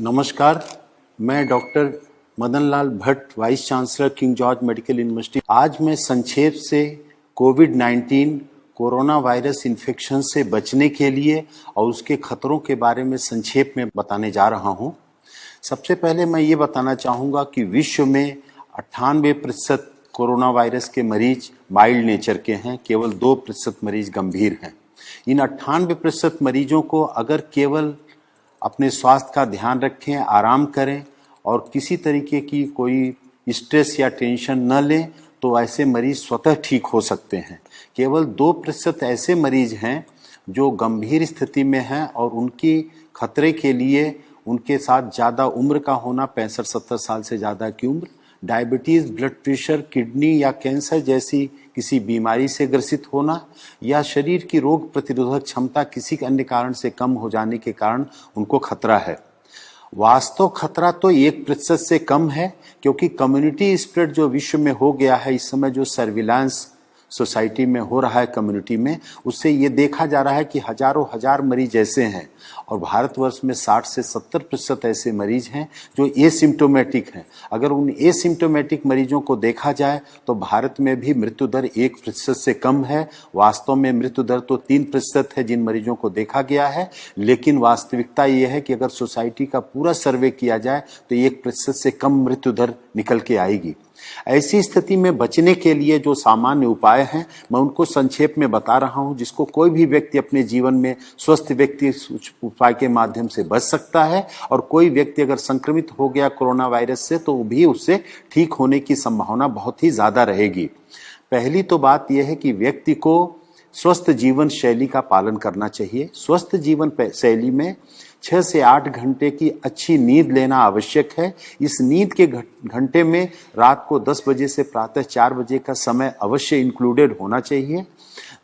नमस्कार, मैं doctor Madan Lal Bhatt, vice chancellor King George Medical University. आज मैं संक्षेप से कोविड-19 कोरोना वायरस इन्फेक्शन से बचने के लिए और उसके खतरों के बारे में संक्षेप में बताने जा रहा हूं। सबसे पहले मैं ये बताना चाहूँगा कि विश्व में 98% कोरोना वायरस के मरीज माइल्ड नेचर के हैं, केवल 2% मरीज गंभीर हैं। इन 98% मरीजों को अगर केवल अपने स्वास्थ्य का ध्यान रखें, आराम करें और किसी तरीके की कोई स्ट्रेस या टेंशन न लें तो ऐसे मरीज स्वतः ठीक हो सकते हैं। केवल 2% ऐसे मरीज हैं जो गंभीर स्थिति में हैं और उनकी खतरे के लिए उनके साथ ज़्यादा उम्र का होना, 65-70 साल से ज़्यादा की उम्र, डायबिटीज़, ब्लड प्रेशर, किडनी या कैंसर जैसी किसी बीमारी से ग्रसित होना या शरीर की रोग प्रतिरोधक क्षमता किसी अन्य कारण से कम हो जाने के कारण उनको खतरा है। वास्तव खतरा तो 1% से कम है, क्योंकि कम्युनिटी स्प्रेड जो विश्व में हो गया है इस समय, जो सर्विलांस सोसाइटी में हो रहा है कम्युनिटी में, उससे ये देखा जा रहा है कि हजारों हजार मरीज ऐसे हैं और भारतवर्ष में 60 से 70% ऐसे मरीज हैं जो एसिम्टोमेटिक हैं। अगर उन एसिम्टोमेटिक मरीजों को देखा जाए तो भारत में भी मृत्यु दर 1% से कम है। वास्तव में मृत्यु दर तो 3% है जिन मरीजों को देखा गया है, लेकिन वास्तविकता ये है कि अगर सोसाइटी का पूरा सर्वे किया जाए तो 1% से कम मृत्यु दर निकल के आएगी। ऐसी स्थिति में बचने के लिए जो सामान्य उपाय हैं मैं उनको संक्षेप में बता रहा हूं, जिसको कोई भी व्यक्ति अपने जीवन में स्वस्थ व्यक्ति उपाय के माध्यम से बच सकता है। और कोई व्यक्ति अगर संक्रमित हो गया कोरोना वायरस से तो भी उससे ठीक होने की संभावना बहुत ही ज्यादा रहेगी। पहली तो बात यह है कि व्यक्ति को स्वस्थ जीवन शैली का पालन करना चाहिए। स्वस्थ जीवन शैली में 6 से 8 घंटे की अच्छी नींद लेना आवश्यक है। इस नींद के घंटे में रात को 10 बजे से प्रातः 4 बजे का समय अवश्य इंक्लूडेड होना चाहिए।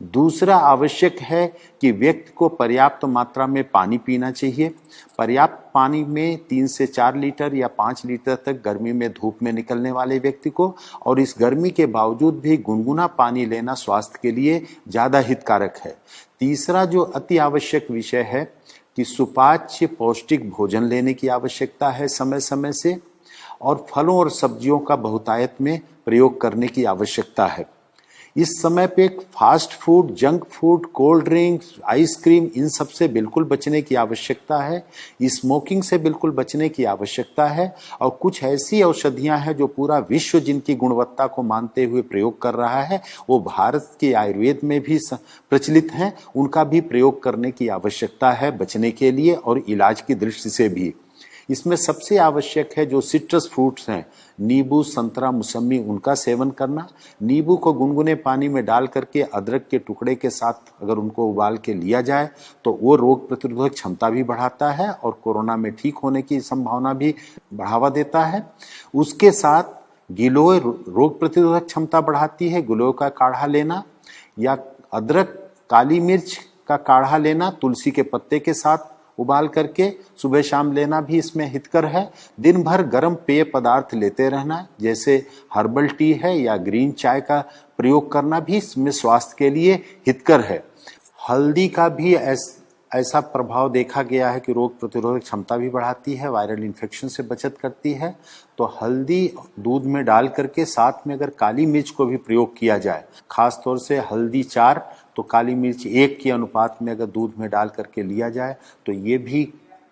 दूसरा आवश्यक है कि व्यक्ति को पर्याप्त मात्रा में पानी पीना चाहिए। पर्याप्त पानी में 3 से 4 लीटर या 5 लीटर तक गर्मी में धूप में निकलने वाले व्यक्ति को, और इस गर्मी के बावजूद भी गुनगुना पानी लेना स्वास्थ्य के लिए ज़्यादा हितकारक है। तीसरा जो अति आवश्यक विषय है कि सुपाच्य पौष्टिक भोजन लेने की आवश्यकता है समय समय से, और फलों और सब्जियों का बहुतायत में प्रयोग करने की आवश्यकता है। इस समय पे fast food, junk food, cold drinks, ice cream, इन सब से बिल्कुल बचने की आवश्यकता है। स्मोकिंग से बिल्कुल बचने की आवश्यकता है। और कुछ ऐसी औषधियां हैं जो पूरा विश्व जिनकी गुणवत्ता को मानते हुए प्रयोग कर रहा है, वो भारत के आयुर्वेद में भी प्रचलित हैं, उनका भी प्रयोग करने की आवश्यकता है बचने के लिए और इलाज की दृष्टि से भी। इसमें सबसे आवश्यक है जो सिट्रस फ्रूट्स हैं, नींबू, संतरा, मौसमी, उनका सेवन करना। नींबू को गुनगुने पानी में डाल करके अदरक के टुकड़े के साथ अगर उनको उबाल के लिया जाए तो वो रोग प्रतिरोधक क्षमता भी बढ़ाता है और कोरोना में ठीक होने की संभावना भी बढ़ावा देता है। उसके साथ गिलोय रोग प्रतिरोधक क्षमता बढ़ाती है। गिलोय का काढ़ा लेना या अदरक, काली मिर्च का काढ़ा लेना तुलसी के पत्ते के साथ उबाल करके सुबह शाम लेना भी इसमें हितकर है। दिन भर गर्म पेय पदार्थ लेते रहना, जैसे हर्बल टी है या ग्रीन चाय का प्रयोग करना भी इसमें स्वास्थ्य के लिए हितकर है। हल्दी का भी ऐसा प्रभाव देखा गया है कि रोग प्रतिरोधक क्षमता भी बढ़ाती है, वायरल इन्फेक्शन से बचत करती है। तो हल्दी दूध में डाल करके साथ में अगर काली मिर्च को भी प्रयोग किया जाए, खास तौर से हल्दी 4 तो काली मिर्च 1 के अनुपात में अगर दूध में डाल करके लिया जाए तो ये भी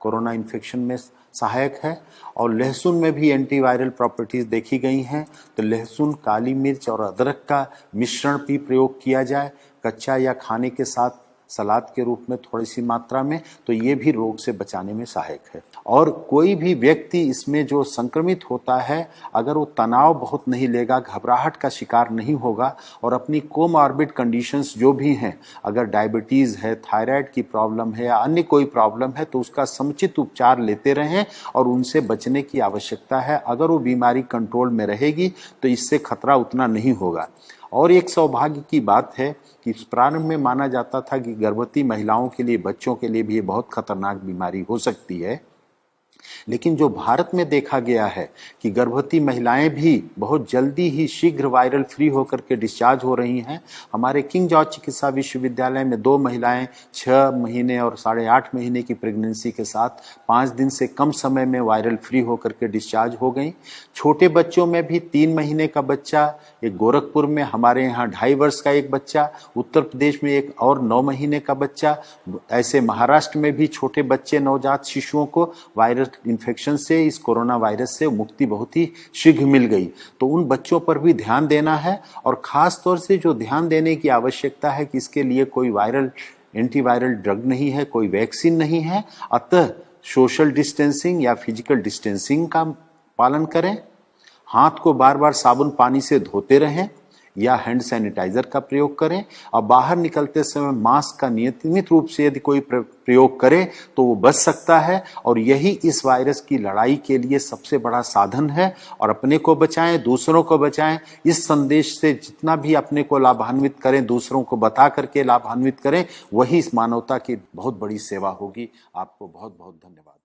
कोरोना इन्फेक्शन में सहायक है। और लहसुन में भी एंटीवायरल प्रॉपर्टीज देखी गई हैं, तो लहसुन, काली मिर्च और अदरक का मिश्रण भी प्रयोग किया जाए कच्चा या खाने के साथ सलाद के रूप में थोड़ी सी मात्रा में, तो ये भी रोग से बचाने में सहायक है। और कोई भी व्यक्ति इसमें जो संक्रमित होता है अगर वो तनाव बहुत नहीं लेगा, घबराहट का शिकार नहीं होगा और अपनी कोमॉर्बिड कंडीशंस जो भी हैं, अगर डायबिटीज़ है, थायराइड की प्रॉब्लम है या अन्य कोई प्रॉब्लम है, तो उसका समुचित उपचार लेते रहें और उनसे बचने की आवश्यकता है। अगर वो बीमारी कंट्रोल में रहेगी तो इससे खतरा उतना नहीं होगा। और एक सौभाग्य की बात है कि प्रारंभ में माना जाता था कि गर्भवती महिलाओं के लिए, बच्चों के लिए भी ये बहुत खतरनाक बीमारी हो सकती है, लेकिन जो भारत में देखा गया है कि गर्भवती महिलाएं भी बहुत जल्दी ही शीघ्र वायरल फ्री होकर के डिस्चार्ज हो रही हैं। हमारे किंग जॉर्ज चिकित्सा विश्वविद्यालय में 2 महिलाएं 6 महीने और 8.5 महीने की प्रेगनेंसी के साथ 5 दिन से कम समय में वायरल फ्री होकर के डिस्चार्ज हो गई। छोटे बच्चों में भी 3 महीने का बच्चा, एक गोरखपुर में, हमारे यहाँ 2.5 वर्ष का एक बच्चा, उत्तर प्रदेश में एक और 9 महीने का बच्चा, ऐसे महाराष्ट्र में भी छोटे बच्चे नवजात शिशुओं को वायरल इन्फेक्शन से, इस कोरोना वायरस से मुक्ति बहुत ही शीघ्र मिल गई। तो उन बच्चों पर भी ध्यान देना है और खास तौर से जो ध्यान देने की आवश्यकता है कि इसके लिए कोई वायरल एंटीवायरल ड्रग नहीं है, कोई वैक्सीन नहीं है, अतः सोशल डिस्टेंसिंग या फिजिकल डिस्टेंसिंग का पालन करें, हाथ को बार बार साबुन पानी से धोते रहें या हैंड सैनिटाइजर का प्रयोग करें और बाहर निकलते समय मास्क का नियमित रूप से यदि कोई प्रयोग करे तो वो बच सकता है। और यही इस वायरस की लड़ाई के लिए सबसे बड़ा साधन है। और अपने को बचाएं, दूसरों को बचाएं। इस संदेश से जितना भी अपने को लाभान्वित करें, दूसरों को बता करके लाभान्वित करें, वही इस मानवता की बहुत बड़ी सेवा होगी। आपको बहुत बहुत धन्यवाद।